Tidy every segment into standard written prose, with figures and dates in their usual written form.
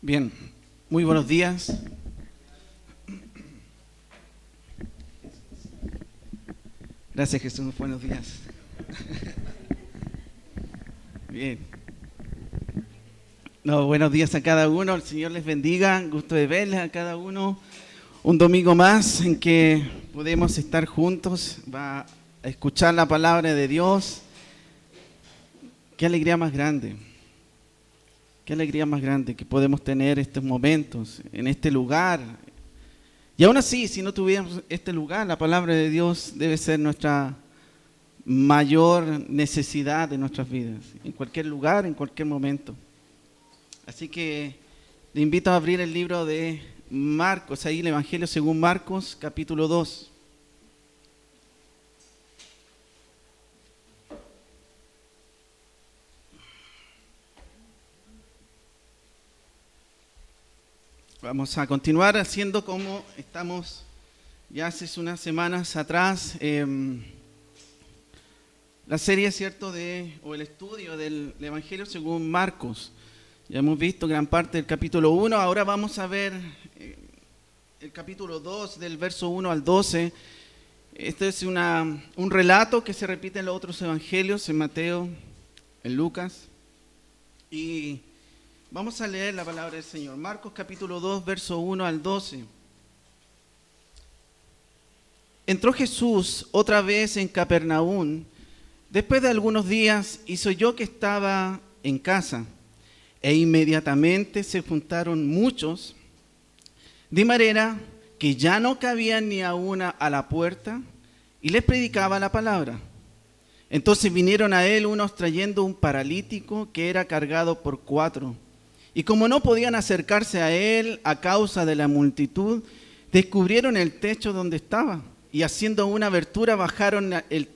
Bien, muy buenos días. Gracias, Jesús. Buenos días. Bien. Buenos días a cada uno. El Señor les bendiga. Gusto de verles a cada uno. Un domingo más en que podemos estar juntos. Va a escuchar la palabra de Dios. Qué alegría más grande. Qué alegría más grande que podemos tener estos momentos en este lugar. Y aún así, si no tuviéramos este lugar, la palabra de Dios debe ser nuestra mayor necesidad de nuestras vidas. En cualquier lugar, en cualquier momento. Así que le invito a abrir el libro de Marcos, ahí el Evangelio según Marcos, capítulo 2. Vamos a continuar haciendo como estamos ya hace unas semanas atrás, la serie, ¿cierto?, o el estudio del Evangelio según Marcos. Ya hemos visto gran parte del capítulo 1, ahora vamos a ver el capítulo 2, del verso 1 al 12. Este es un relato que se repite en los otros evangelios, en Mateo, en Lucas, y vamos a leer la palabra del Señor. Marcos capítulo 2, verso 1 al 12. Entró Jesús otra vez en Capernaum. Después de algunos días, hizo yo que estaba en casa, e inmediatamente se juntaron muchos, de manera que ya no cabían ni aún a la puerta, y les predicaba la palabra. Entonces vinieron a él unos trayendo un paralítico que era cargado por 4. Y como no podían acercarse a él a causa de la multitud, descubrieron el techo donde estaba y haciendo una abertura bajaron el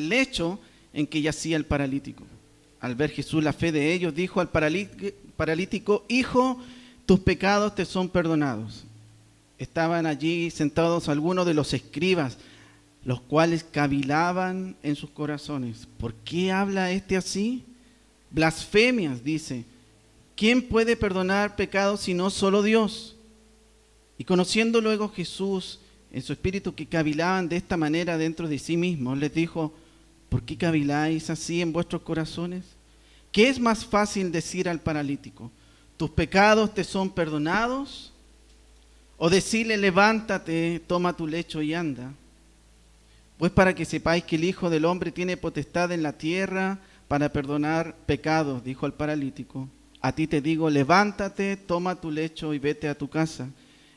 lecho en que yacía el paralítico. Al ver Jesús la fe de ellos, dijo al paralítico: Hijo, tus pecados te son perdonados. Estaban allí sentados algunos de los escribas, los cuales cavilaban en sus corazones. ¿Por qué habla este así? Blasfemias, dice. ¿Quién puede perdonar pecados sino solo Dios? Y conociendo luego Jesús en su espíritu que cavilaban de esta manera dentro de sí mismos, les dijo: ¿por qué caviláis así en vuestros corazones? ¿Qué es más fácil decir al paralítico: tus pecados te son perdonados? ¿O decirle: levántate, toma tu lecho y anda? Pues para que sepáis que el Hijo del Hombre tiene potestad en la tierra para perdonar pecados, dijo al paralítico. A ti te digo, levántate, toma tu lecho y vete a tu casa.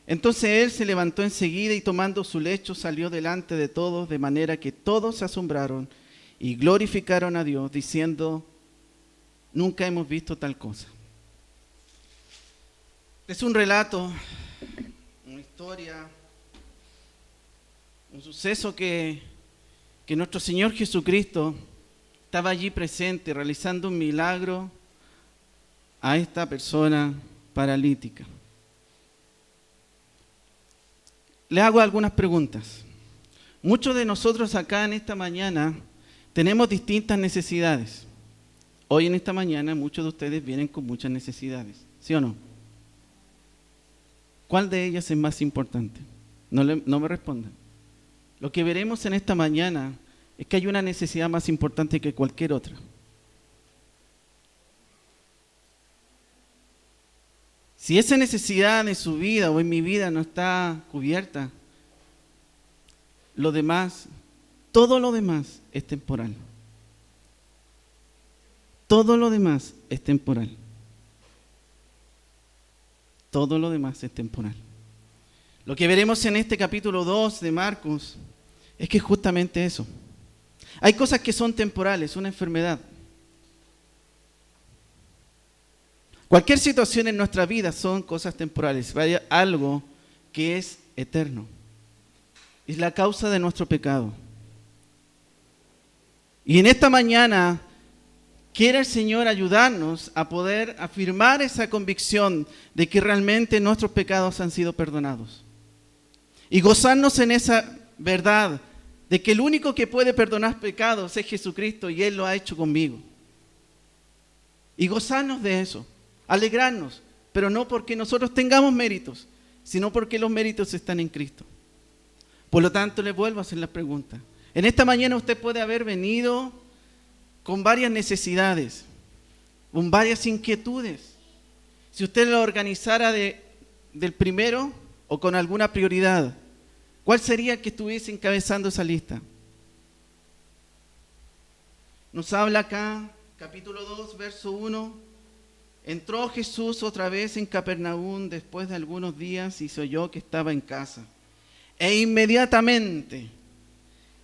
Entonces él se levantó enseguida y tomando su lecho salió delante de todos, de manera que todos se asombraron y glorificaron a Dios, diciendo: nunca hemos visto tal cosa. Es un relato, una historia, un suceso que nuestro Señor Jesucristo estaba allí presente realizando un milagro a esta persona paralítica. Le hago algunas preguntas. Muchos de nosotros acá en esta mañana tenemos distintas necesidades. Hoy en esta mañana muchos de ustedes vienen con muchas necesidades, ¿sí o no? ¿Cuál de ellas es más importante? No me respondan. Lo que veremos en esta mañana es que hay una necesidad más importante que cualquier otra. Si esa necesidad en su vida o en mi vida no está cubierta, todo lo demás es temporal. Todo lo demás es temporal. Todo lo demás es temporal. Lo que veremos en este capítulo 2 de Marcos es que justamente eso. Hay cosas que son temporales, una enfermedad. Cualquier situación en nuestra vida son cosas temporales. Vaya, algo que es eterno. Es la causa de nuestro pecado. Y en esta mañana quiere el Señor ayudarnos a poder afirmar esa convicción de que realmente nuestros pecados han sido perdonados. Y gozarnos en esa verdad de que el único que puede perdonar pecados es Jesucristo y Él lo ha hecho conmigo. Y gozarnos de eso. Alegrarnos, pero no porque nosotros tengamos méritos, sino porque los méritos están en Cristo. Por lo tanto, le vuelvo a hacer la pregunta. En esta mañana usted puede haber venido con varias necesidades, con varias inquietudes. Si usted lo organizara del primero o con alguna prioridad, ¿cuál sería el que estuviese encabezando esa lista? Nos habla acá, capítulo 2, verso 1. Entró Jesús otra vez en Capernaum después de algunos días y se oyó que estaba en casa. E inmediatamente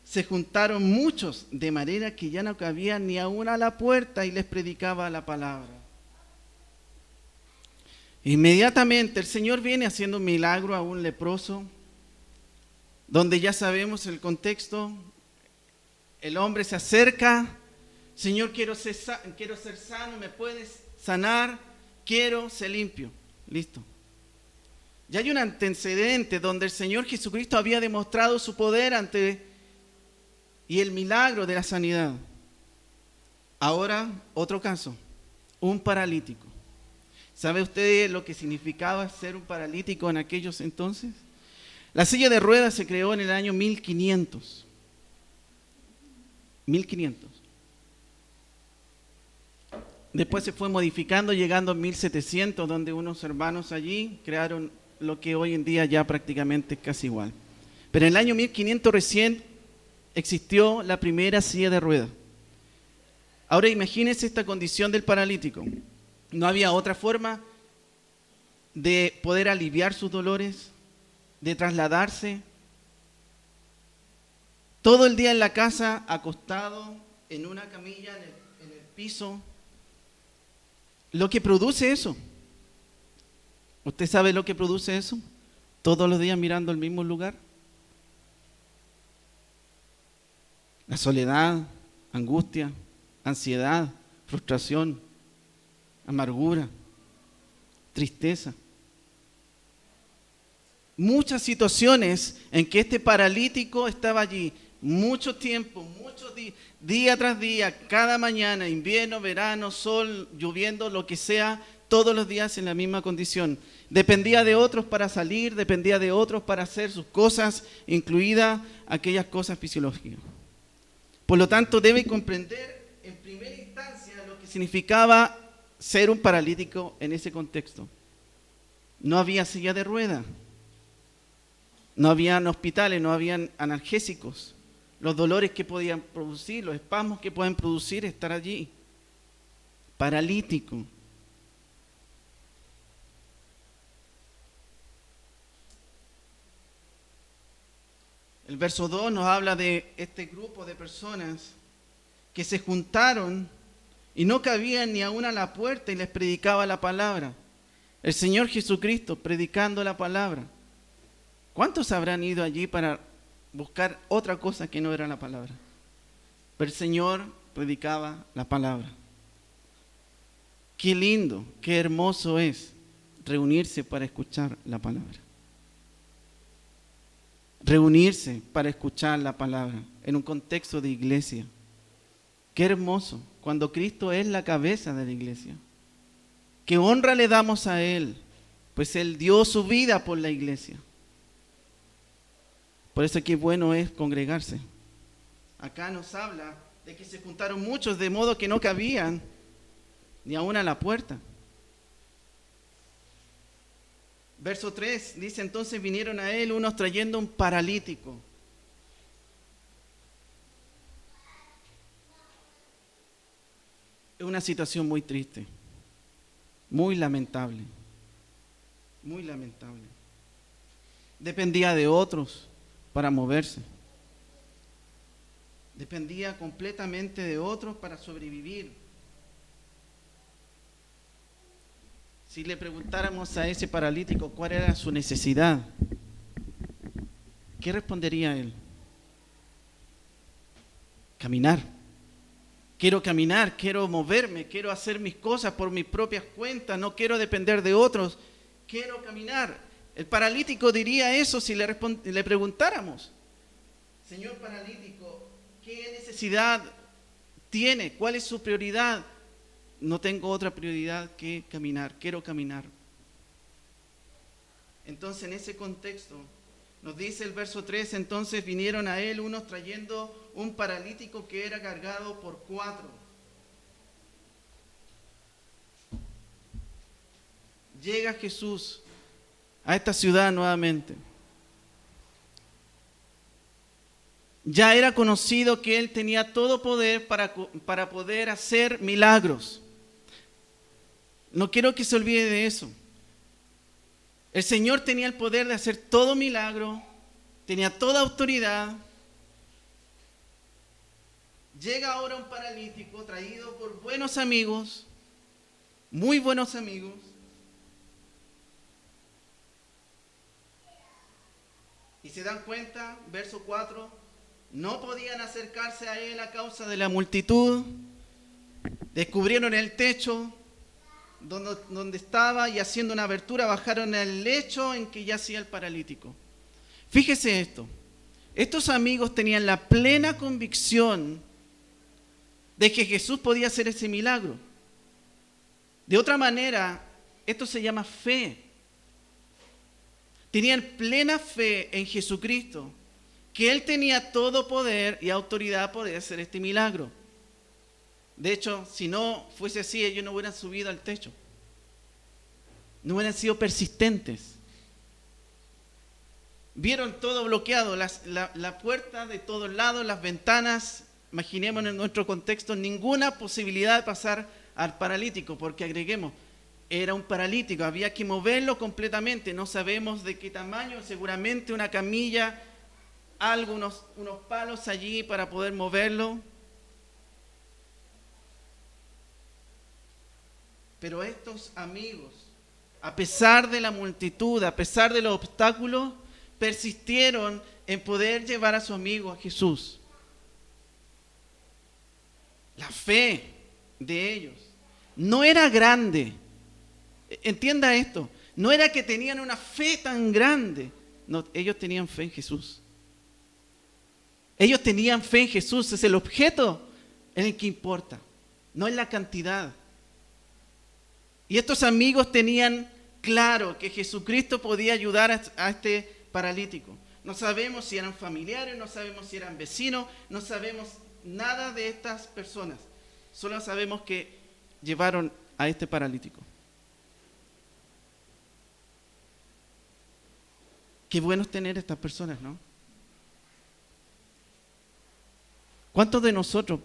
se juntaron muchos, de manera que ya no cabía ni aún a la puerta, y les predicaba la palabra. Inmediatamente el Señor viene haciendo un milagro a un leproso, donde ya sabemos el contexto. El hombre se acerca: Señor, quiero ser sano, ¿me puedes sanar? Quiero ser limpio. Listo. Ya hay un antecedente donde el Señor Jesucristo había demostrado su poder y el milagro de la sanidad. Ahora, otro caso, un paralítico. ¿Sabe usted lo que significaba ser un paralítico en aquellos entonces? La silla de ruedas se creó en el año 1500. 1500. Después se fue modificando, llegando a 1700, donde unos hermanos allí crearon lo que hoy en día ya prácticamente es casi igual. Pero en el año 1500 recién existió la primera silla de ruedas. Ahora imagínense esta condición del paralítico. No había otra forma de poder aliviar sus dolores, de trasladarse. Todo el día en la casa, acostado en una camilla en el piso. Lo que produce eso. ¿Usted sabe lo que produce eso? Todos los días mirando el mismo lugar. La soledad, angustia, ansiedad, frustración, amargura, tristeza. Muchas situaciones en que este paralítico estaba allí mucho tiempo, muchos días, día tras día, cada mañana, invierno, verano, sol, lloviendo, lo que sea, todos los días en la misma condición. Dependía de otros para salir, dependía de otros para hacer sus cosas, incluidas aquellas cosas fisiológicas. Por lo tanto, debe comprender en primera instancia lo que significaba ser un paralítico en ese contexto. No había silla de rueda, no habían hospitales, no habían analgésicos. Los dolores que podían producir, los espasmos que pueden producir estar allí. Paralítico. El verso 2 nos habla de este grupo de personas que se juntaron y no cabían ni aún a la puerta y les predicaba la palabra. El Señor Jesucristo predicando la palabra. ¿Cuántos habrán ido allí para buscar otra cosa que no era la palabra? Pero el Señor predicaba la palabra. Qué lindo, qué hermoso es reunirse para escuchar la palabra. Reunirse para escuchar la palabra en un contexto de iglesia. Qué hermoso cuando Cristo es la cabeza de la iglesia. Qué honra le damos a Él, pues Él dio su vida por la iglesia. Por eso qué bueno es congregarse. Acá nos habla de que se juntaron muchos de modo que no cabían ni aún a la puerta. Verso 3 dice: entonces vinieron a él unos trayendo un paralítico. Es una situación muy triste, muy lamentable, muy lamentable. Dependía de otros para moverse. Dependía completamente de otros para sobrevivir. Si le preguntáramos a ese paralítico cuál era su necesidad, ¿qué respondería él? Caminar. Quiero caminar, quiero moverme, quiero hacer mis cosas por mis propias cuentas, no quiero depender de otros, quiero caminar. El paralítico diría eso si le preguntáramos: Señor paralítico, ¿qué necesidad tiene? ¿Cuál es su prioridad? No tengo otra prioridad que caminar, quiero caminar Entonces, en ese contexto, nos dice el verso 3, entonces vinieron a él unos trayendo un paralítico que era cargado por 4. Llega Jesús a esta ciudad nuevamente. Ya era conocido que él tenía todo poder para poder hacer milagros. No quiero que se olvide de eso. El Señor tenía el poder de hacer todo milagro, tenía toda autoridad. Llega ahora un paralítico traído por buenos amigos, muy buenos amigos. Y se dan cuenta, verso 4, no podían acercarse a él a causa de la multitud. Descubrieron el techo donde estaba y haciendo una abertura bajaron al lecho en que yacía el paralítico. Fíjese esto, estos amigos tenían la plena convicción de que Jesús podía hacer ese milagro. De otra manera, esto se llama fe. Tenían plena fe en Jesucristo, que Él tenía todo poder y autoridad para poder hacer este milagro. De hecho, si no fuese así, ellos no hubieran subido al techo. No hubieran sido persistentes. Vieron todo bloqueado, la puerta de todos lados, las ventanas. Imaginemos en nuestro contexto ninguna posibilidad de pasar al paralítico, porque agreguemos, era un paralítico, había que moverlo completamente. No sabemos de qué tamaño, seguramente una camilla, algo, unos palos allí para poder moverlo. Pero estos amigos, a pesar de la multitud, a pesar de los obstáculos, persistieron en poder llevar a su amigo a Jesús. La fe de ellos no era grande. Entienda esto, no era que tenían una fe tan grande. No, ellos tenían fe en Jesús. Ellos tenían fe en Jesús, es el objeto en el que importa, no es la cantidad. Y estos amigos tenían claro que Jesucristo podía ayudar a este paralítico. No sabemos si eran familiares, no sabemos si eran vecinos, no sabemos nada de estas personas. Solo sabemos que llevaron a este paralítico. Qué bueno es tener estas personas, ¿no? ¿Cuántos de nosotros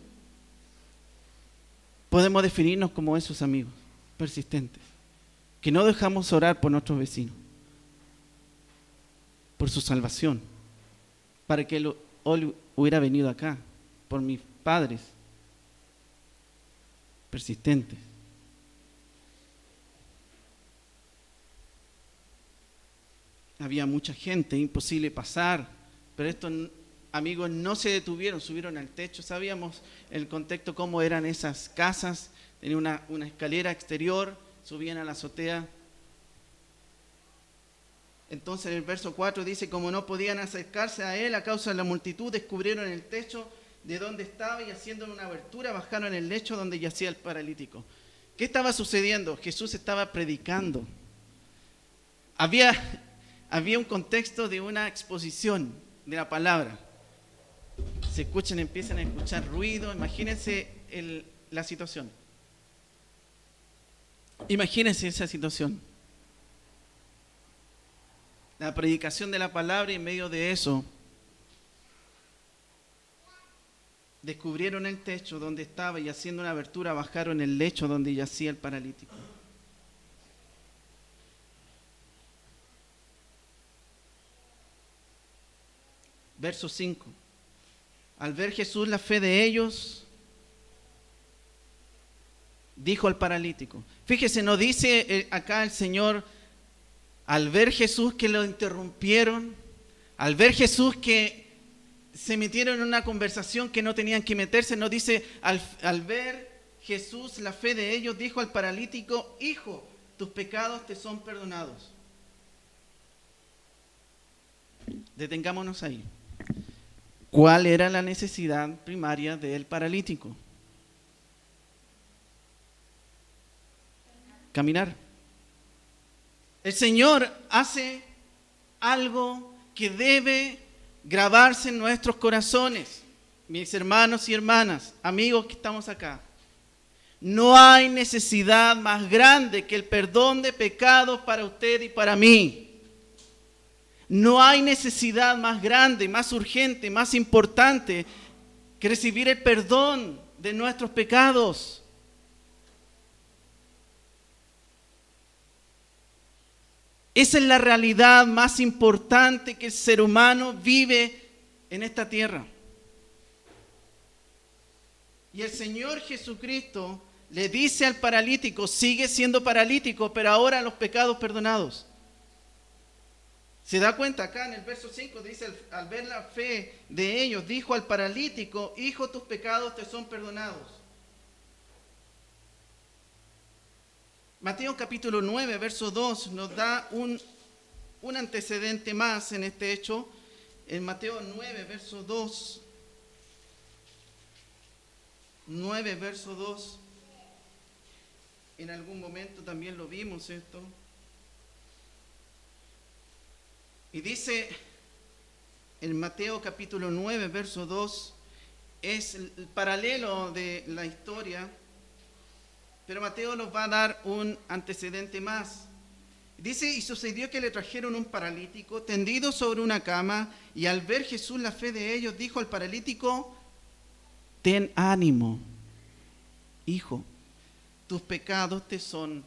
podemos definirnos como esos amigos persistentes? Que no dejamos orar por nuestros vecinos, por su salvación, para que él hubiera venido acá, por mis padres, persistentes. Había mucha gente, imposible pasar, pero estos amigos no se detuvieron, subieron al techo. Sabíamos el contexto, cómo eran esas casas, tenían una escalera exterior, subían a la azotea. Entonces en el verso 4 dice, como no podían acercarse a él a causa de la multitud, descubrieron el techo de donde estaba y haciendo una abertura bajaron el lecho donde yacía el paralítico. ¿Qué estaba sucediendo? Jesús estaba predicando. Había un contexto de una exposición de la palabra. Empiezan a escuchar ruido. Imagínense la situación. Imagínense esa situación. La predicación de la palabra y en medio de eso descubrieron el techo donde estaba y haciendo una abertura bajaron el lecho donde yacía el paralítico. Verso 5. Al ver Jesús la fe de ellos, dijo al paralítico. Fíjese, no dice acá el Señor, al ver Jesús que lo interrumpieron, al ver Jesús que se metieron en una conversación que no tenían que meterse, no dice, al ver Jesús la fe de ellos, dijo al paralítico, hijo, tus pecados te son perdonados. Detengámonos ahí. ¿Cuál era la necesidad primaria del paralítico? Caminar. El Señor hace algo que debe grabarse en nuestros corazones. Mis hermanos y hermanas, amigos que estamos acá. No hay necesidad más grande que el perdón de pecados para usted y para mí. No hay necesidad más grande, más urgente, más importante que recibir el perdón de nuestros pecados. Esa es la realidad más importante que el ser humano vive en esta tierra. Y el Señor Jesucristo le dice al paralítico, sigue siendo paralítico, pero ahora los pecados perdonados. ¿Se da cuenta? Acá en el verso 5 dice, al ver la fe de ellos, dijo al paralítico, hijo, tus pecados te son perdonados. Mateo capítulo 9, verso 2 nos da un antecedente más en este hecho. En Mateo 9, verso 2. 9, verso 2. En algún momento también lo vimos esto. Y dice en Mateo capítulo 9, verso 2, es el paralelo de la historia, pero Mateo nos va a dar un antecedente más. Dice, y sucedió que le trajeron un paralítico tendido sobre una cama, y al ver Jesús la fe de ellos, dijo al paralítico, ten ánimo, hijo, tus pecados te son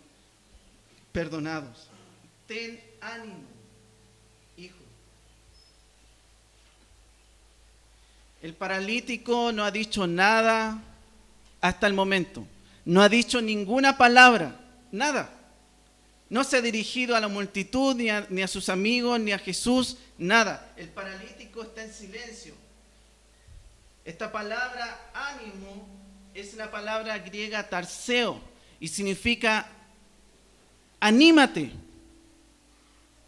perdonados. Ten ánimo, hijo. El paralítico no ha dicho nada hasta el momento. No ha dicho ninguna palabra, nada. No se ha dirigido a la multitud, ni a sus amigos, ni a Jesús, nada. El paralítico está en silencio. Esta palabra ánimo es la palabra griega tarseo y significa anímate,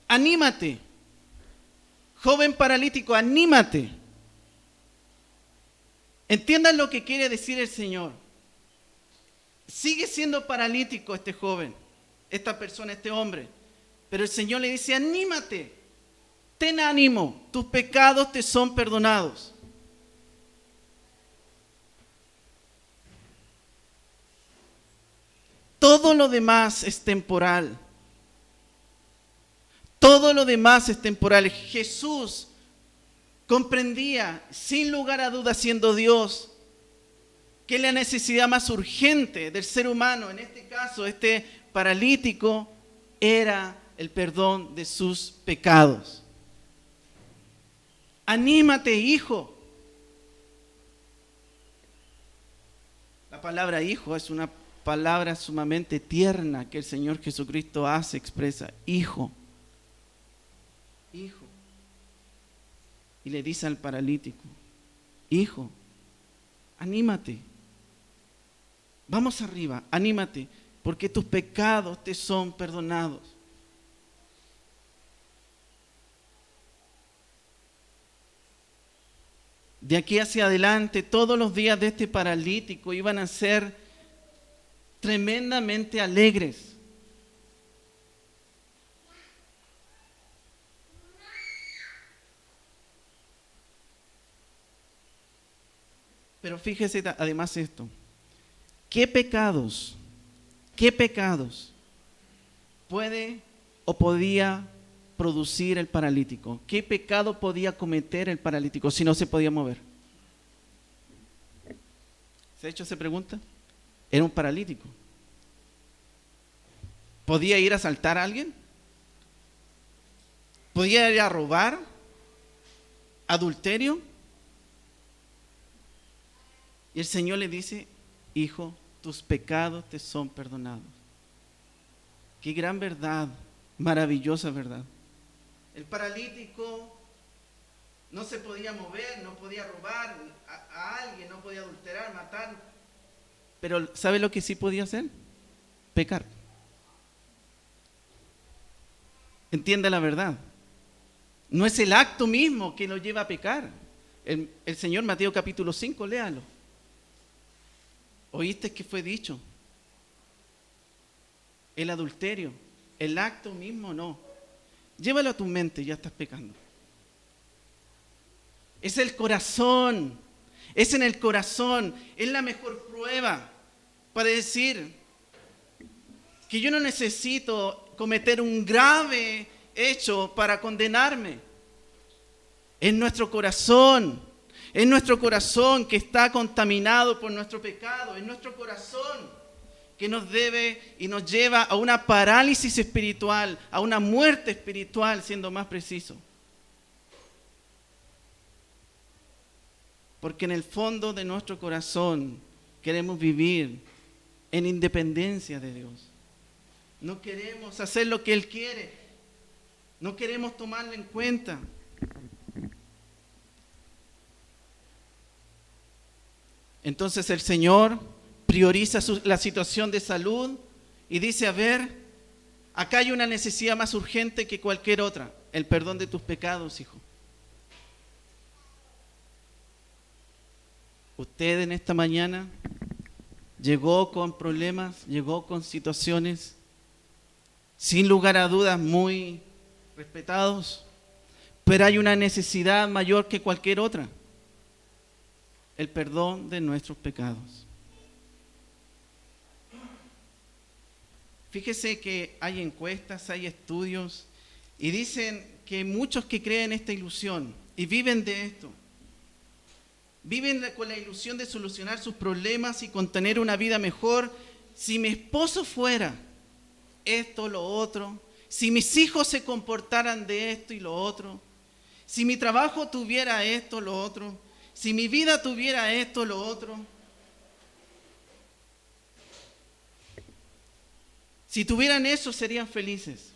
anímate. Joven paralítico, anímate. Entiendan lo que quiere decir el Señor. Sigue siendo paralítico este joven, esta persona, este hombre. Pero el Señor le dice, anímate, ten ánimo, tus pecados te son perdonados. Todo lo demás es temporal. Todo lo demás es temporal. Jesús comprendía, sin lugar a dudas, siendo Dios, que la necesidad más urgente del ser humano, en este caso, este paralítico, era el perdón de sus pecados. Anímate, hijo. La palabra hijo es una palabra sumamente tierna que el Señor Jesucristo expresa. Hijo. Hijo. Y le dice al paralítico, hijo, anímate. Vamos arriba, anímate, porque tus pecados te son perdonados. De aquí hacia adelante, todos los días de este paralítico iban a ser tremendamente alegres. Pero fíjese además esto. ¿Qué pecados puede o podía producir el paralítico? ¿Qué pecado podía cometer el paralítico si no se podía mover? ¿Se ha hecho esa pregunta? Era un paralítico. ¿Podía ir a asaltar a alguien? ¿Podía ir a robar? ¿Adulterio? Y el Señor le dice, hijo, tus pecados te son perdonados. Qué gran verdad, maravillosa verdad. El paralítico no se podía mover, no podía robar a alguien, no podía adulterar, matar. Pero ¿sabe lo que sí podía hacer? Pecar. Entiende la verdad. No es el acto mismo que lo lleva a pecar. El Señor, Mateo capítulo 5, léalo. ¿Oíste que fue dicho? El adulterio, El acto mismo no. Llévalo a tu mente, ya estás pecando. Es el corazón. Es en el corazón. Es la mejor prueba para decir que yo no necesito cometer un grave hecho para condenarme. Es nuestro corazón. Es nuestro corazón que está contaminado por nuestro pecado. Es nuestro corazón que nos debe y nos lleva a una parálisis espiritual, a una muerte espiritual, siendo más preciso. Porque en el fondo de nuestro corazón queremos vivir en independencia de Dios. No queremos hacer lo que Él quiere. No queremos tomarlo en cuenta. Entonces el Señor prioriza la situación de salud y dice, a ver, acá hay una necesidad más urgente que cualquier otra, el perdón de tus pecados, hijo. Usted en esta mañana llegó con problemas, llegó con situaciones, sin lugar a dudas muy respetados, pero hay una necesidad mayor que cualquier otra, el perdón de nuestros pecados. Fíjese que hay encuestas, hay estudios y dicen que muchos que creen esta ilusión y viven de esto, viven con la ilusión de solucionar sus problemas y con tener una vida mejor. Si mi esposo fuera esto, lo otro, si mis hijos se comportaran de esto y lo otro, si mi trabajo tuviera esto, lo otro, si mi vida tuviera esto, lo otro, si tuvieran eso, serían felices.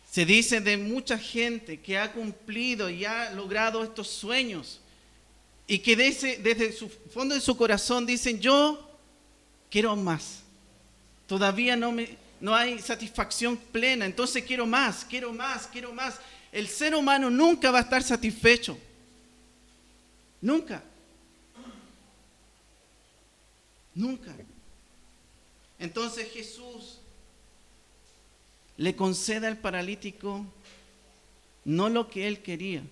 Se dice de mucha gente que ha cumplido y ha logrado estos sueños y que desde su fondo de su corazón dicen, yo quiero más. Todavía no hay satisfacción plena, entonces quiero más, quiero más, quiero más. El ser humano nunca va a estar satisfecho. Nunca. Nunca. Entonces Jesús le concede al paralítico no lo que él quería,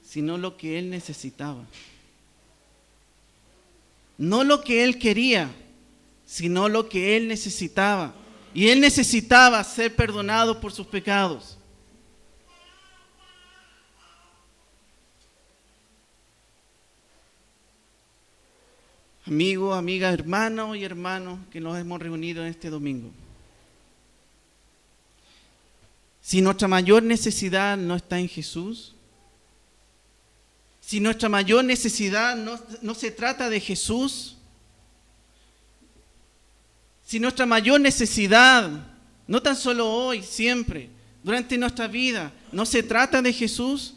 sino lo que él necesitaba. No lo que él quería, sino lo que él necesitaba. Y él necesitaba ser perdonado por sus pecados. Amigo, amiga, hermano y hermano que nos hemos reunido en este domingo. Si nuestra mayor necesidad no está en Jesús, si nuestra mayor necesidad no se trata de Jesús, si nuestra mayor necesidad, no tan solo hoy, siempre, durante nuestra vida, no se trata de Jesús,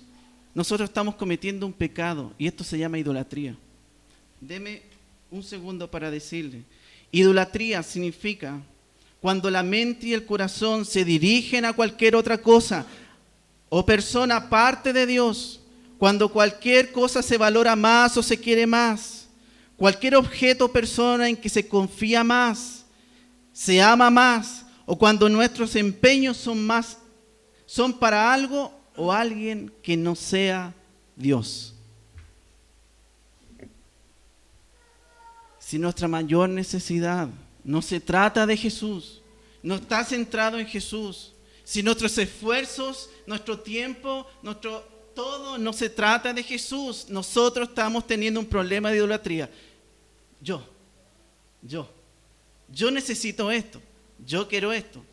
nosotros estamos cometiendo un pecado y esto se llama idolatría. Deme un segundo para decirle. Idolatría significa cuando la mente y el corazón se dirigen a cualquier otra cosa o persona aparte de Dios, cuando cualquier cosa se valora más o se quiere más, cualquier objeto o persona en que se confía más, se ama más, o cuando nuestros empeños son para algo o alguien que no sea Dios. Si nuestra mayor necesidad no se trata de Jesús, no está centrado en Jesús, si nuestros esfuerzos, nuestro tiempo, todo no se trata de Jesús, nosotros estamos teniendo un problema de idolatría. Yo necesito esto, yo quiero esto.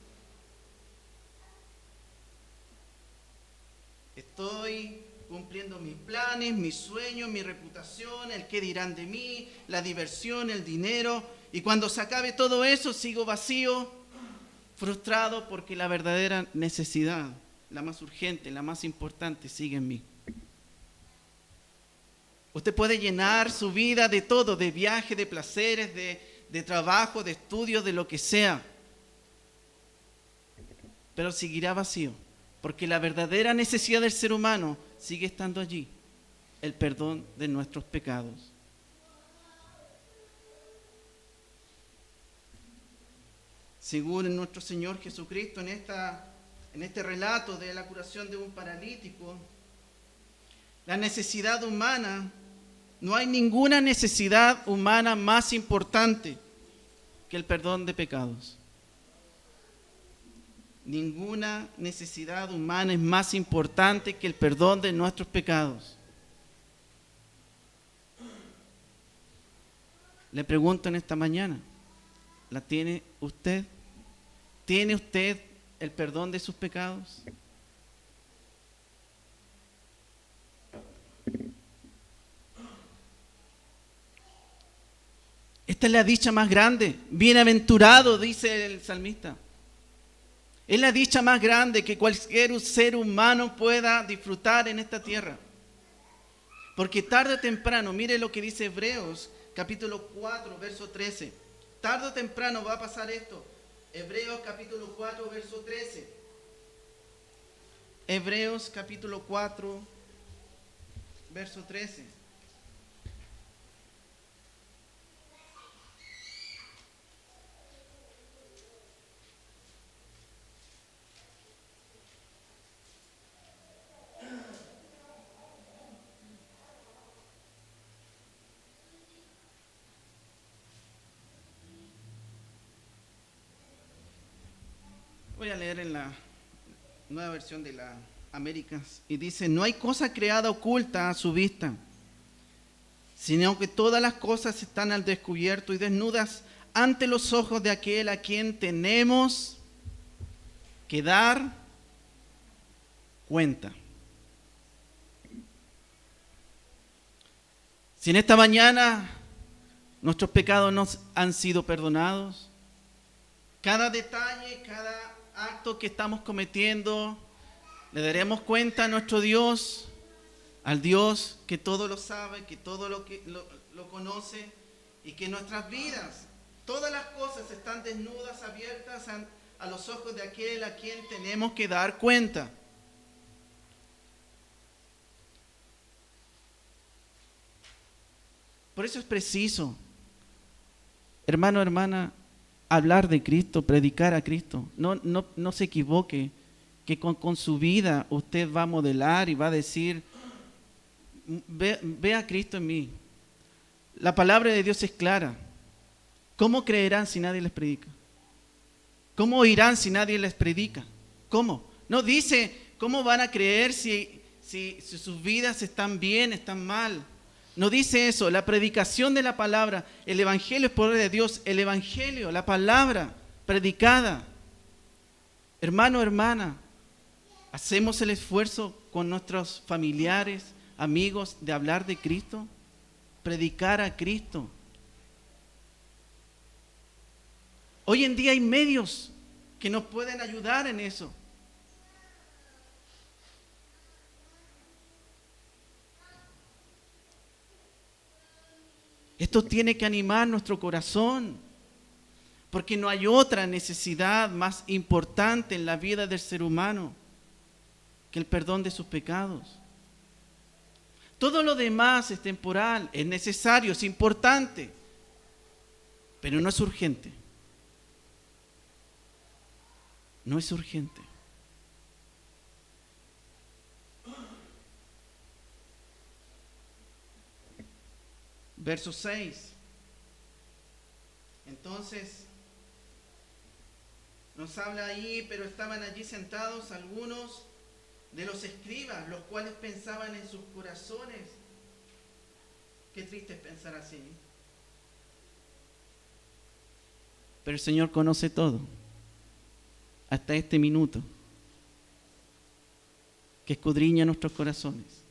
Estoy cumpliendo mis planes, mis sueños, mi reputación, el qué dirán de mí, la diversión, el dinero. Y cuando se acabe todo eso, sigo vacío, frustrado porque la verdadera necesidad, la más urgente, la más importante, sigue en mí. Usted puede llenar su vida de todo, de viajes, de placeres, de trabajo, de estudios, de lo que sea. Pero seguirá vacío, porque la verdadera necesidad del ser humano sigue estando allí, el perdón de nuestros pecados. según nuestro Señor Jesucristo en este relato de la curación de un paralítico, la necesidad humana, no hay ninguna necesidad humana más importante que el perdón de pecados. Ninguna necesidad humana es más importante que el perdón de nuestros pecados. Le pregunto en esta mañana, ¿la tiene usted? ¿Tiene usted el perdón de sus pecados? Esta es la dicha más grande. Bienaventurado, dice el salmista. Es la dicha más grande que cualquier ser humano pueda disfrutar en esta tierra. Porque tarde o temprano, mire lo que dice Hebreos, capítulo 4, verso 13. Tarde o temprano va a pasar esto. Hebreos capítulo 4, verso 13. Hebreos capítulo 4, verso 13. Voy a leer en la nueva versión de la Américas y dice: no hay cosa creada oculta a su vista, sino que todas las cosas están al descubierto y desnudas ante los ojos de aquel a quien tenemos que dar cuenta. Si en esta mañana nuestros pecados nos han sido perdonados, cada detalle, cada acto que estamos cometiendo, le daremos cuenta a nuestro Dios, al Dios que todo lo sabe, que todo lo conoce, y que nuestras vidas, todas las cosas están desnudas, abiertas a los ojos de aquel a quien tenemos que dar cuenta. Por eso es preciso, hermano, hermana, hablar de Cristo, predicar a Cristo. No se equivoque, que con su vida usted va a modelar y va a decir: ve a Cristo en mí. La palabra de Dios es clara. ¿Cómo creerán si nadie les predica? ¿Cómo oirán si nadie les predica? ¿Cómo? No dice cómo van a creer si sus vidas están bien, están mal. No dice eso. La predicación de la palabra, el evangelio es poder de Dios. El evangelio, la palabra predicada. Hermano, hermana, ¿hacemos el esfuerzo con nuestros familiares, amigos, de hablar de Cristo? Predicar a Cristo. Hoy en día hay medios que nos pueden ayudar en eso. Esto tiene que animar nuestro corazón, porque no hay otra necesidad más importante en la vida del ser humano que el perdón de sus pecados. Todo lo demás es temporal, es necesario, es importante, pero no es urgente. No es urgente. Verso 6. Entonces, nos habla ahí: pero estaban allí sentados algunos de los escribas, los cuales pensaban en sus corazones. Qué triste es pensar así. Pero el Señor conoce todo, hasta este minuto, que escudriña nuestros corazones.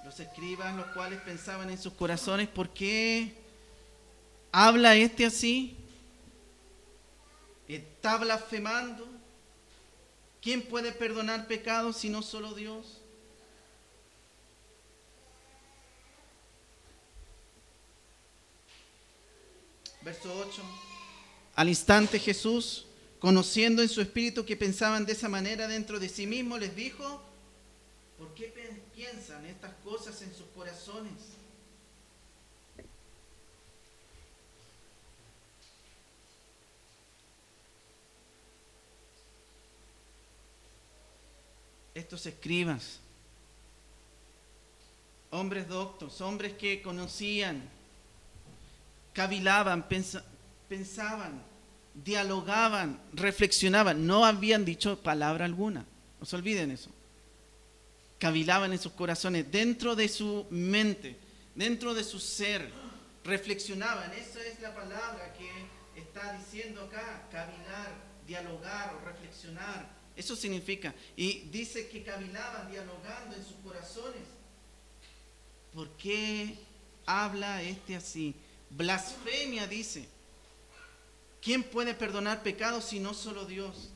Los escribas, los cuales pensaban en sus corazones: ¿por qué habla este así? ¿Está blasfemando? ¿Quién puede perdonar pecados sino solo Dios? Verso 8. Al instante Jesús, conociendo en su espíritu que pensaban de esa manera dentro de sí mismo, les dijo: ¿por qué piensan estas cosas en sus corazones? estos escribas, hombres doctos, hombres que conocían, cavilaban, pensaban, dialogaban, reflexionaban, no habían dicho palabra alguna, no se olviden eso. Cavilaban en sus corazones, dentro de su mente, dentro de su ser, reflexionaban. Esa es la palabra que está diciendo acá, cavilar, dialogar o reflexionar. Eso significa. Y dice que cavilaban, dialogando en sus corazones. ¿Por qué habla este así? Blasfemia, dice. ¿Quién puede perdonar pecados si no solo Dios?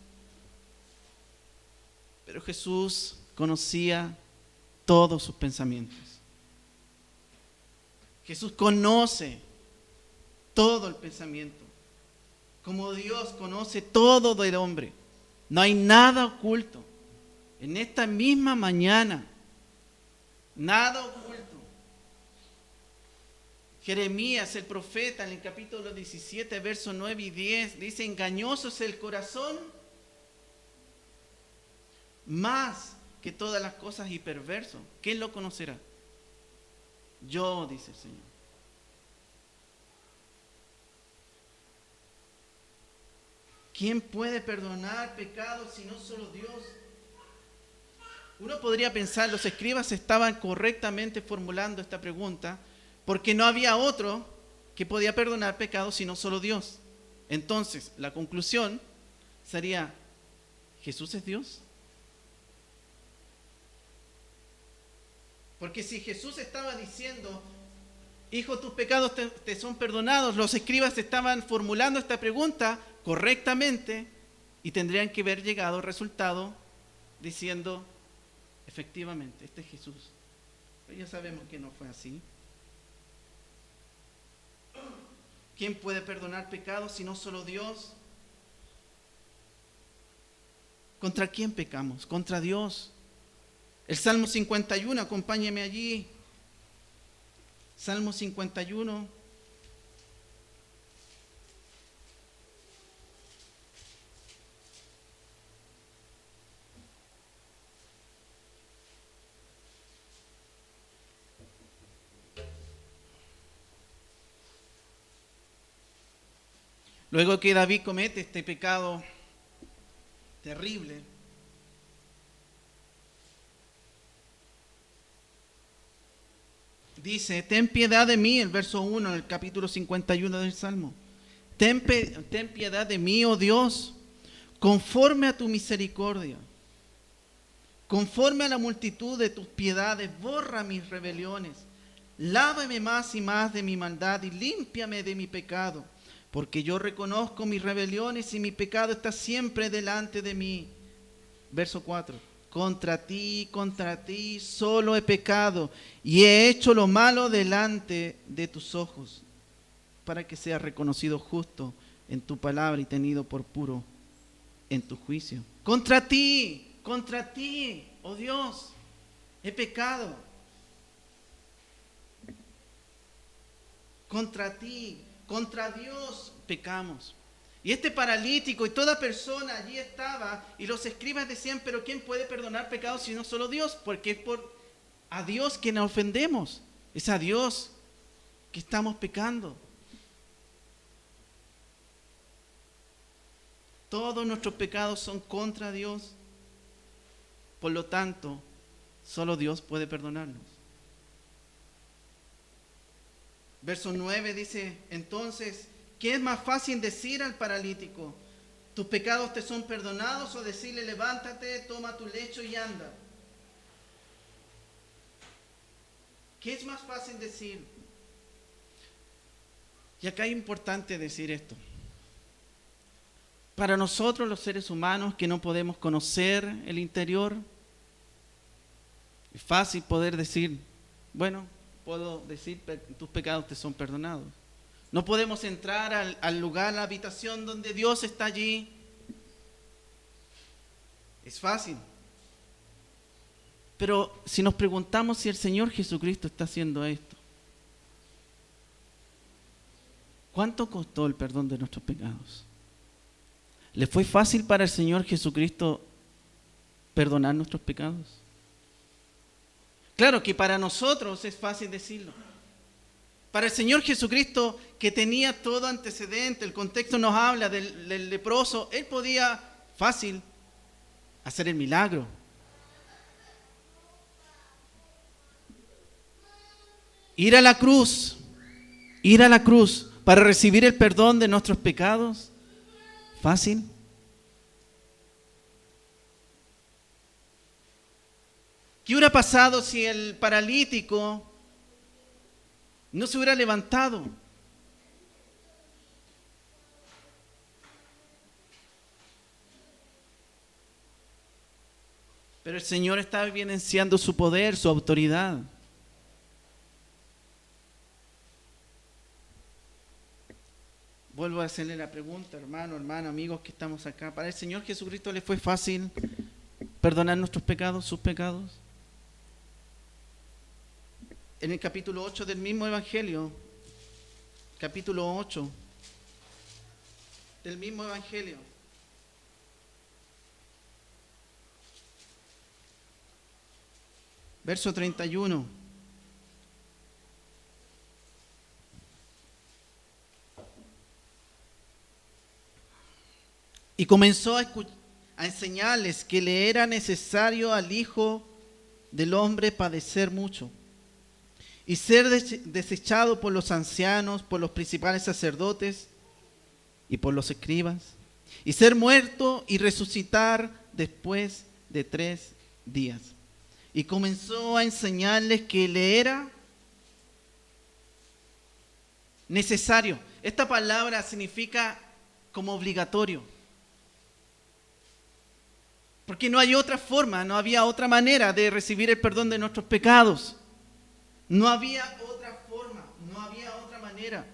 Pero Jesús conocía todos sus pensamientos. Jesús conoce todo el pensamiento. Como Dios conoce todo del hombre. No hay nada oculto. En esta misma mañana, nada oculto. Jeremías, el profeta, en el capítulo 17, versos 9 y 10, dice: engañoso es el corazón más que todas las cosas y perverso. ¿Quién lo conocerá? Yo, dice el Señor. ¿Quién puede perdonar pecados si no solo Dios? Uno podría pensar, los escribas estaban correctamente formulando esta pregunta porque no había otro que podía perdonar pecados sino solo Dios. Entonces, la conclusión sería: ¿Jesús es Dios? Porque si Jesús estaba diciendo: hijo, tus pecados te son perdonados, los escribas estaban formulando esta pregunta correctamente y tendrían que haber llegado al resultado diciendo: efectivamente, este es Jesús. Pero ya sabemos que no fue así. ¿Quién puede perdonar pecados si no solo Dios? ¿Contra quién pecamos? Contra Dios. El Salmo 51, acompáñeme allí. Salmo 51. Luego que David comete este pecado terrible, dice: ten piedad de mí, el verso 1 del capítulo 51 del Salmo. Ten piedad de mí, oh Dios, conforme a tu misericordia. Conforme a la multitud de tus piedades, borra mis rebeliones. Lávame más y más de mi maldad y límpiame de mi pecado. Porque yo reconozco mis rebeliones y mi pecado está siempre delante de mí. Verso 4. Contra ti solo he pecado y he hecho lo malo delante de tus ojos, para que seas reconocido justo en tu palabra y tenido por puro en tu juicio. Contra ti, oh Dios, he pecado. Contra ti, contra Dios pecamos. Y este paralítico y toda persona allí estaba, y los escribas decían: pero ¿quién puede perdonar pecados si no solo Dios? Porque es a Dios que nos ofendemos, es a Dios que estamos pecando. Todos nuestros pecados son contra Dios, por lo tanto, solo Dios puede perdonarnos. Verso 9 dice: entonces, ¿qué es más fácil decir al paralítico: tus pecados te son perdonados? O decirle: levántate, toma tu lecho y anda. ¿Qué es más fácil decir? Y acá es importante decir esto. Para nosotros los seres humanos que no podemos conocer el interior, es fácil poder decir: bueno, puedo decir, tus pecados te son perdonados. No podemos entrar al lugar, a la habitación donde Dios está allí. Es fácil. Pero si nos preguntamos si el Señor Jesucristo está haciendo esto, ¿cuánto costó el perdón de nuestros pecados? ¿Le fue fácil para el Señor Jesucristo perdonar nuestros pecados? Claro que para nosotros es fácil decirlo. Para el Señor Jesucristo, que tenía todo antecedente, el contexto nos habla del leproso, Él podía fácil hacer el milagro. Ir a la cruz para recibir el perdón de nuestros pecados, fácil. ¿Qué hubiera pasado si el paralítico no se hubiera levantado? Pero el Señor está evidenciando su poder, su autoridad. Vuelvo a hacerle la pregunta, hermano, hermana, amigos que estamos acá. ¿Para el Señor Jesucristo le fue fácil perdonar nuestros pecados, sus pecados? En el capítulo 8 del mismo Evangelio, capítulo 8 del mismo Evangelio, verso 31. Y comenzó a enseñarles que le era necesario al Hijo del Hombre padecer mucho y ser desechado por los ancianos, por los principales sacerdotes y por los escribas, y ser muerto y resucitar después de 3 días. Y comenzó a enseñarles que le era necesario. Esta palabra significa como obligatorio. Porque no hay otra forma, no había otra manera de recibir el perdón de nuestros pecados. No había otra forma, no había otra manera.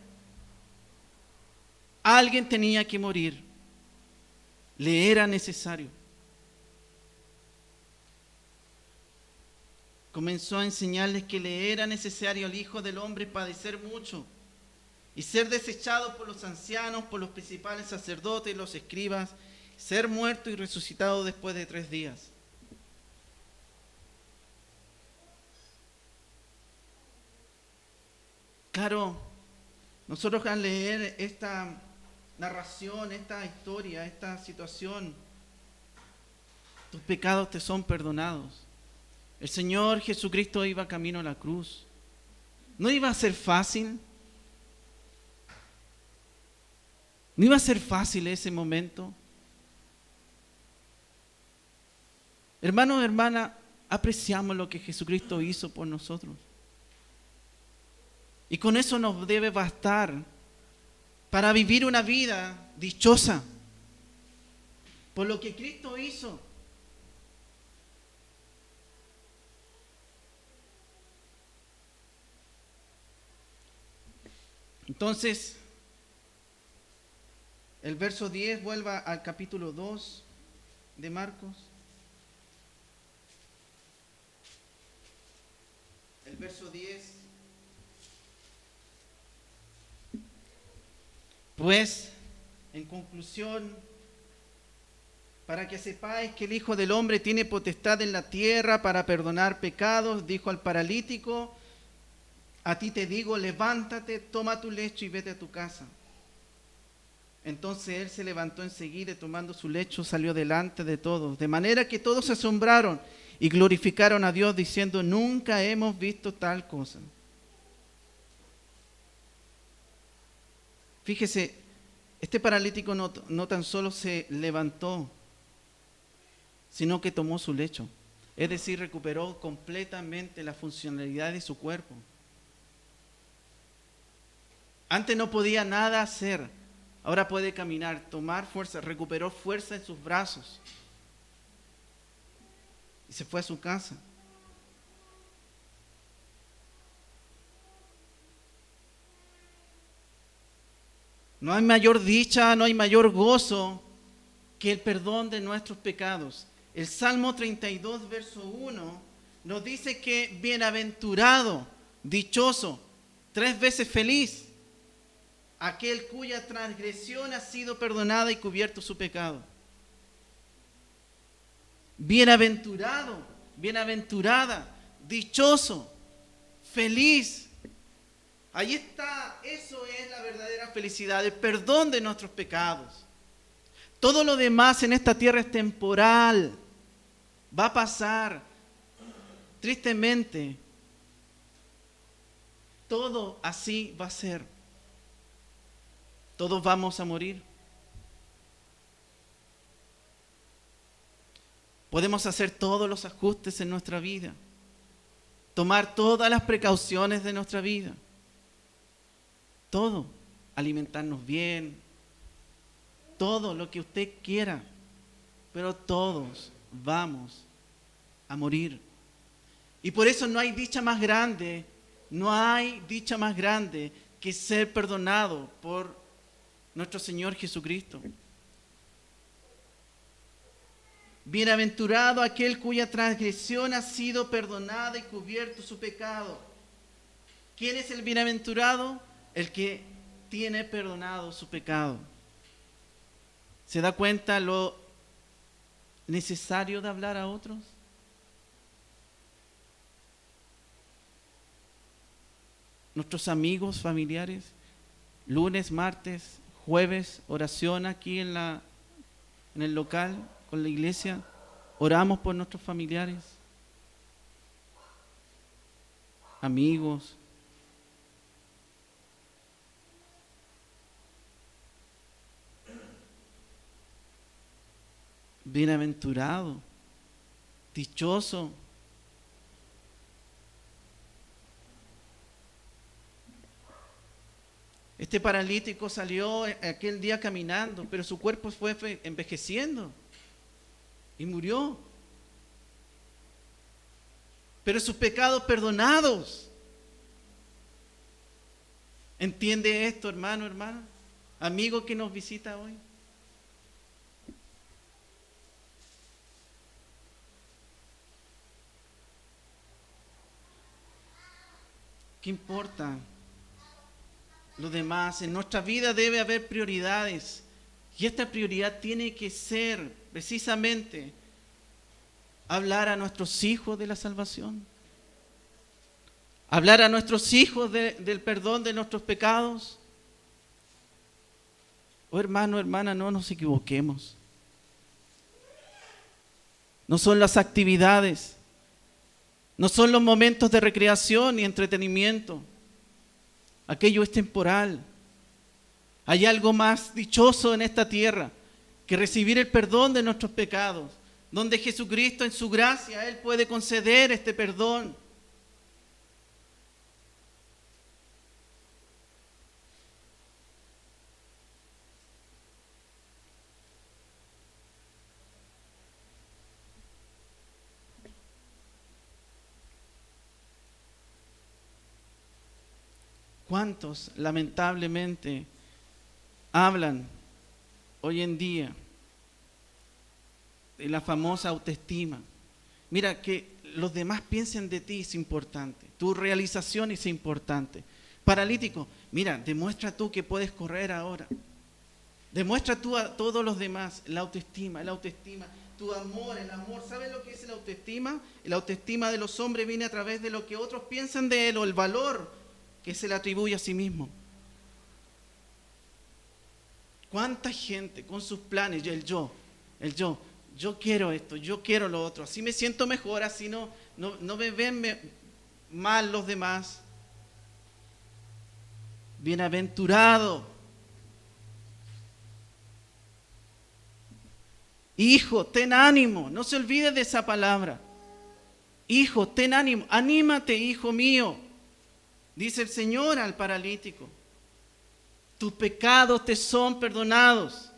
Alguien tenía que morir. Le era necesario. Comenzó a enseñarles que le era necesario al Hijo del Hombre padecer mucho y ser desechado por los ancianos, por los principales sacerdotes y los escribas, ser muerto y resucitado después de 3 días. Claro, nosotros al leer esta narración, esta historia, esta situación, tus pecados te son perdonados. El Señor Jesucristo iba camino a la cruz. ¿No iba a ser fácil? ¿No iba a ser fácil ese momento? Hermanos, hermanas, apreciamos lo que Jesucristo hizo por nosotros. Y con eso nos debe bastar para vivir una vida dichosa por lo que Cristo hizo. Entonces, el verso 10 vuelva al capítulo 2 de Marcos. El verso 10. Pues, en conclusión, para que sepáis que el Hijo del Hombre tiene potestad en la tierra para perdonar pecados, dijo al paralítico, a ti te digo, levántate, toma tu lecho y vete a tu casa. Entonces él se levantó enseguida y tomando su lecho salió delante de todos, de manera que todos se asombraron y glorificaron a Dios diciendo, nunca hemos visto tal cosa. Fíjese, este paralítico no tan solo se levantó, sino que tomó su lecho. Es decir, recuperó completamente la funcionalidad de su cuerpo. Antes no podía nada hacer, ahora puede caminar, tomar fuerza, recuperó fuerza en sus brazos. Y se fue a su casa. No hay mayor dicha, no hay mayor gozo que el perdón de nuestros pecados. El Salmo 32, verso 1, nos dice que bienaventurado, dichoso, 3 veces feliz, aquel cuya transgresión ha sido perdonada y cubierto su pecado. Bienaventurado, bienaventurada, dichoso, feliz. Ahí está, eso es la verdadera felicidad, el perdón de nuestros pecados. Todo lo demás en esta tierra es temporal, va a pasar. Tristemente, todo así va a ser. Todos vamos a morir. Podemos hacer todos los ajustes en nuestra vida, tomar todas las precauciones de nuestra vida, todo, alimentarnos bien, todo lo que usted quiera, pero todos vamos a morir. Y por eso no hay dicha más grande, que ser perdonado por nuestro Señor Jesucristo. Bienaventurado aquel cuya transgresión ha sido perdonada y cubierto su pecado. ¿Quién es el bienaventurado? El que tiene perdonado su pecado. ¿Se da cuenta lo necesario de hablar a otros? Nuestros amigos, familiares, lunes, martes, jueves, oración aquí en el local, con la iglesia, oramos por nuestros familiares, amigos. Bienaventurado, dichoso. Este paralítico salió aquel día caminando, pero su cuerpo fue envejeciendo y murió. Pero sus pecados perdonados. ¿Entiende esto, hermano, hermana? Amigo que nos visita hoy. ¿Qué importa lo demás? En nuestra vida debe haber prioridades. Y esta prioridad tiene que ser precisamente hablar a nuestros hijos de la salvación. Hablar a nuestros hijos del perdón de nuestros pecados. Oh, hermano, hermana, no nos equivoquemos. No son las actividades, no son los momentos de recreación y entretenimiento. Aquello es temporal. Hay algo más dichoso en esta tierra que recibir el perdón de nuestros pecados, donde Jesucristo en su gracia, Él puede conceder este perdón. ¿Cuántos lamentablemente hablan hoy en día de la famosa autoestima? Mira, que los demás piensen de ti es importante, tu realización es importante. Paralítico, mira, demuestra tú que puedes correr ahora. Demuestra tú a todos los demás la autoestima, tu amor, el amor. ¿Sabes lo que es la autoestima? La autoestima de los hombres viene a través de lo que otros piensan de él o el valor que se le atribuye a sí mismo. ¿Cuánta gente con sus planes, yo quiero esto, yo quiero lo otro, así me siento mejor, así no me ven mal los demás? Bienaventurado. Hijo, ten ánimo, no se olvide de esa palabra. Hijo, ten ánimo, anímate, hijo mío. Dice el Señor al paralítico, tus pecados te son perdonados.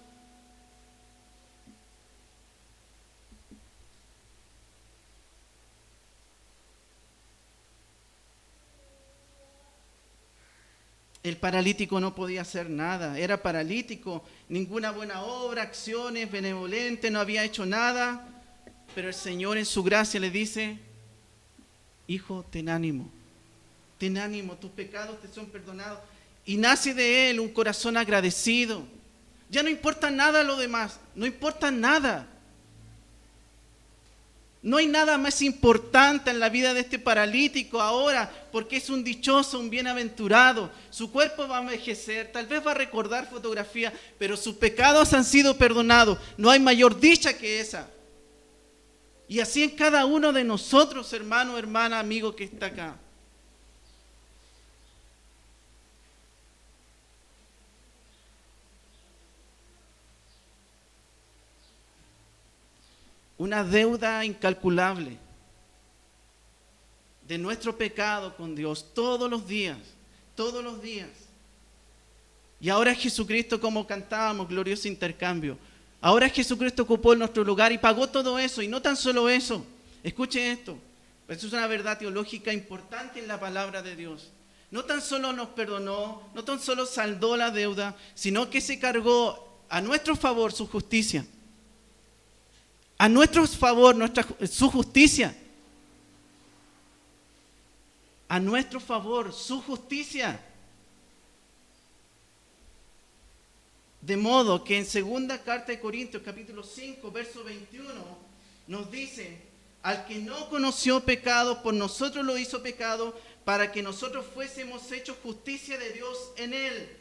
El paralítico no podía hacer nada, era paralítico, ninguna buena obra, acciones benevolentes, no había hecho nada, pero el Señor en su gracia le dice, hijo, ten ánimo, tus pecados te son perdonados. Y nace de él un corazón agradecido. Ya no importa nada lo demás, no importa nada. No hay nada más importante en la vida de este paralítico ahora, porque es un dichoso, un bienaventurado. Su cuerpo va a envejecer, tal vez va a recordar fotografías, pero sus pecados han sido perdonados. No hay mayor dicha que esa. Y así en cada uno de nosotros, hermano, hermana, amigo que está acá. Una deuda incalculable de nuestro pecado con Dios todos los días, todos los días. Y ahora Jesucristo, como cantábamos, glorioso intercambio. Ahora Jesucristo ocupó nuestro lugar y pagó todo eso. Y no tan solo eso. Escuchen esto. Eso es una verdad teológica importante en la palabra de Dios. No tan solo nos perdonó, no tan solo saldó la deuda, sino que se cargó a nuestro favor su justicia. A nuestro favor su justicia. A nuestro favor su justicia. De modo que en segunda carta de Corintios, capítulo 5, verso 21, nos dice: al que no conoció pecado, por nosotros lo hizo pecado, para que nosotros fuésemos hechos justicia de Dios en él.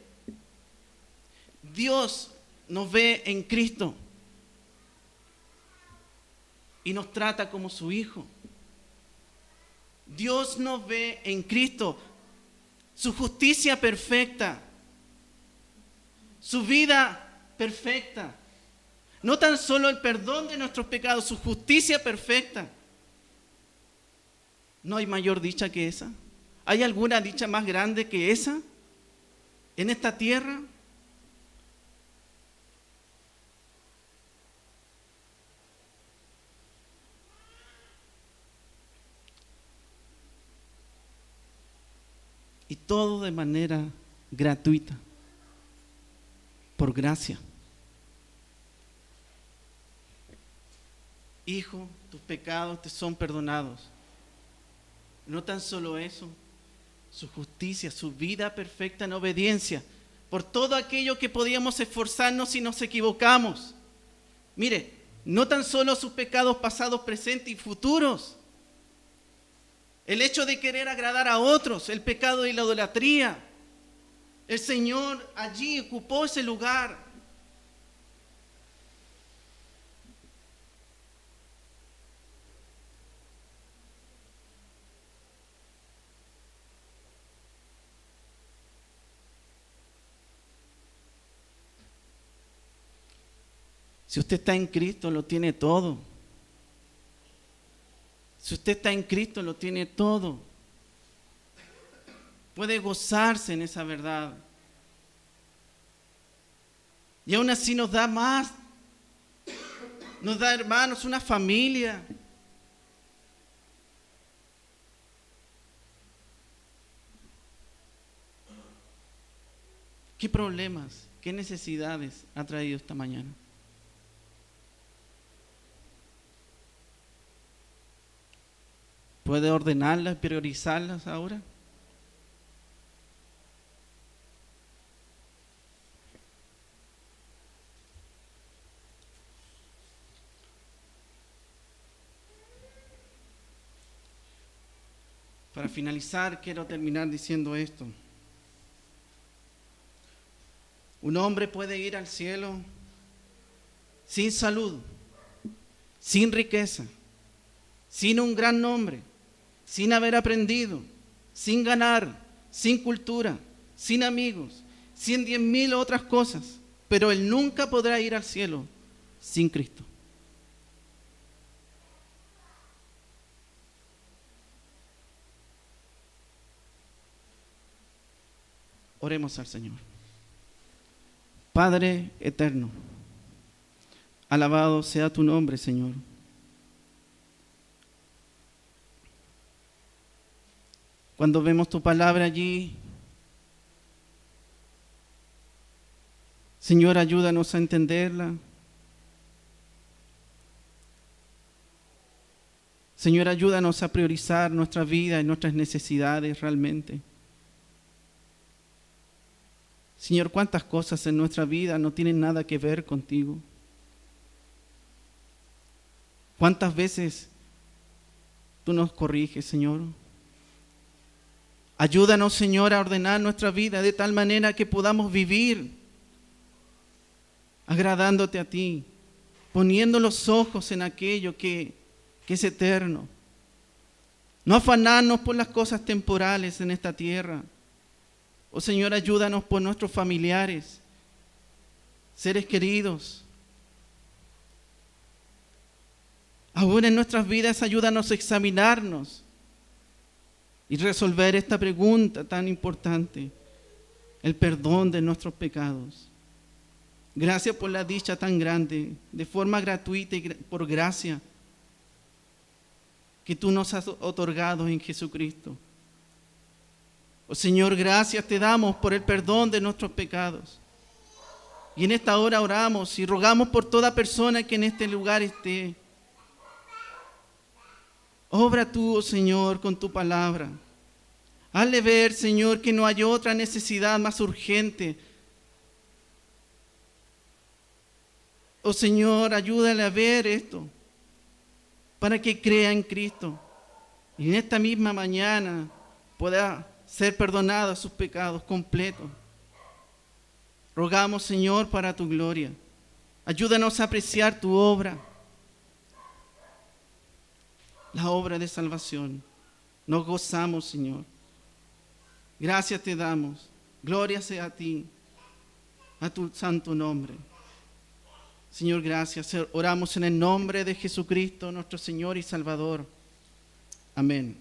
Dios nos ve en Cristo y nos trata como su hijo. Dios nos ve en Cristo, su justicia perfecta, su vida perfecta. No tan solo el perdón de nuestros pecados, su justicia perfecta. ¿No hay mayor dicha que esa? ¿Hay alguna dicha más grande que esa en esta tierra? Y todo de manera gratuita, por gracia. Hijo, tus pecados te son perdonados. No tan solo eso, su justicia, su vida perfecta en obediencia, por todo aquello que podíamos esforzarnos si nos equivocamos. Mire, no tan solo sus pecados pasados, presentes y futuros. El hecho de querer agradar a otros, el pecado de la idolatría. El Señor allí ocupó ese lugar. Si usted está en Cristo, lo tiene todo. Si usted está en Cristo, lo tiene todo. Puede gozarse en esa verdad. Y aún así nos da más. Nos da, hermanos, una familia. ¿Qué problemas, qué necesidades ha traído esta mañana? ¿Puede ordenarlas, priorizarlas ahora? Para finalizar, quiero terminar diciendo esto. Un hombre puede ir al cielo sin salud, sin riqueza, sin un gran nombre, sin haber aprendido, sin ganar, sin cultura, sin amigos, sin 10.000 otras cosas, pero él nunca podrá ir al cielo sin Cristo. Oremos al Señor. Padre eterno, alabado sea tu nombre, Señor. Cuando vemos tu palabra allí, Señor, ayúdanos a entenderla. Señor, ayúdanos a priorizar nuestra vida y nuestras necesidades realmente. Señor, cuántas cosas en nuestra vida no tienen nada que ver contigo. Cuántas veces tú nos corriges, Señor. Ayúdanos, Señor, a ordenar nuestra vida de tal manera que podamos vivir agradándote a ti, poniendo los ojos en aquello que es eterno. No afanarnos por las cosas temporales en esta tierra. Oh Señor, ayúdanos por nuestros familiares, seres queridos. Aún en nuestras vidas, ayúdanos a examinarnos y resolver esta pregunta tan importante, el perdón de nuestros pecados. Gracias por la dicha tan grande, de forma gratuita y por gracia, que tú nos has otorgado en Jesucristo. Oh Señor, gracias te damos por el perdón de nuestros pecados. Y en esta hora oramos y rogamos por toda persona que en este lugar esté. Obra tú, oh Señor, con tu palabra. Hazle ver, Señor, que no hay otra necesidad más urgente. Oh Señor, ayúdale a ver esto, para que crea en Cristo. Y en esta misma mañana pueda ser perdonado sus pecados completos. Rogamos, Señor, para tu gloria. Ayúdanos a apreciar tu obra, la obra de salvación. Nos gozamos, Señor. Gracias te damos. Gloria sea a ti, a tu santo nombre. Señor, gracias. Oramos en el nombre de Jesucristo, nuestro Señor y Salvador. Amén.